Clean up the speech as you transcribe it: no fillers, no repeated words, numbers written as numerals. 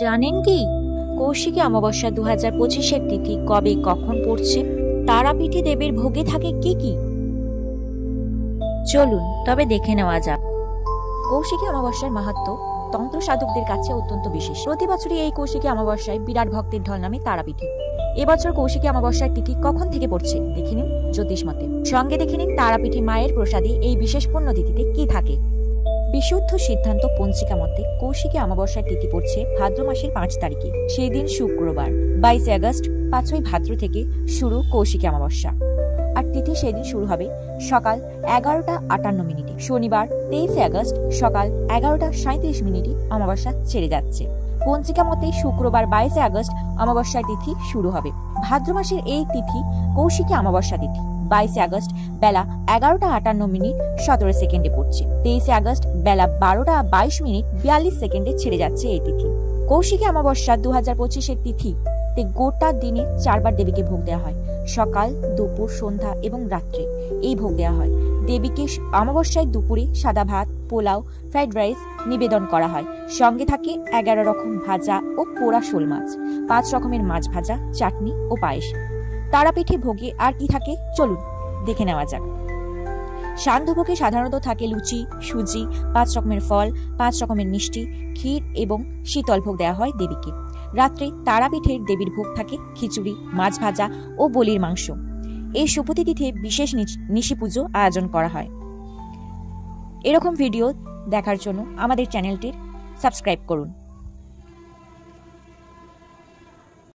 জানেন কি কৌশিকী অমাবস্যা 2025-এর তিথি কবে কখন পড়ছে? তারাপীঠে দেবীর ভোগে থাকে কি কি? চলুন তবে দেখে নেওয়া যাক। কৌশিকী অমাবস্যার মাহাত্ম্য তন্ত্র সাধকদের কাছে অত্যন্ত বিশেষ। প্রতি বছরই এই কৌশিকী অমাবস্যায় বিরাট ভক্তের ঢল নামে তারাপীঠে। এবছর কৌশিকী অমাবস্যার তিথি কখন থেকে পড়ছে দেখে নিন জ্যোতিষ মতে। সঙ্গে দেখে নিন তারাপীঠে মায়ের প্রসাদে এই বিশেষ পুণ্যতিথিতে কি থাকে। বিশুদ্ধ সিদ্ধান্ত পঞ্জিকা মতে কৌশিকী অমাবস্যার তিথি পড়ছে ভাদ্র মাসের 5 তারিখে। সেই দিন শুক্রবার 22 আগস্ট 5ই ভাদ্র থেকে শুরু কৌশিকী অমাবস্যা। আর তিথি সেদিন শুরু হবে সকাল 11:58। শনিবার 23 আগস্ট সকাল 11:37 অমাবস্যা ছেড়ে যাচ্ছে। পঞ্জিকা মতে শুক্রবার 22 আগস্ট অমাবস্যার তিথি শুরু হবে। ভাদ্র মাসের এই তিথি কৌশিকী অমাবস্যা তিথি 22 আগস্ট বেলা 11:58 পড়ছে। 23 আগস্ট বেলা 12:22 ছেড়ে যাচ্ছে এই তিথি। কৌশিকী অমাবস্যা 2025-এর তিথিতে গোটা দিনে 4 বার দেবীকে ভোগ দেওয়া হয়। সকাল, দুপুর, সন্ধ্যা এবং রাত্রে এই ভোগ দেওয়া হয়। দেবীকে অমাবস্যায় দুপুরে সাদা ভাত, পোলাও, ফ্রাইড রাইস নিবেদন করা হয়। সঙ্গে থাকে 11 রকম ভাজা ও পোড়া শোল মাছ, 5 রকমের মাছ ভাজা, চাটনি ও পায়েস। তারাপীঠে ভোগে আর কি থাকে চলুন দেখে নেওয়া যাক। সান্ধ্যভোগে সাধারণত থাকে লুচি, সুজি, 5 রকমের ফল, 5 রকমের মিষ্টি, ক্ষীর এবং শীতল ভোগ দেওয়া হয় দেবীকে। রাত্রে তারাপীঠের দেবীর ভোগ থাকে খিচুড়ি, মাছ ভাজা ও বলির মাংস। এই শুভ তিথিতে বিশেষ নিশি পুজো আয়োজন করা হয়। এরকম ভিডিও দেখার জন্য আমাদের চ্যানেলটির সাবস্ক্রাইব করুন।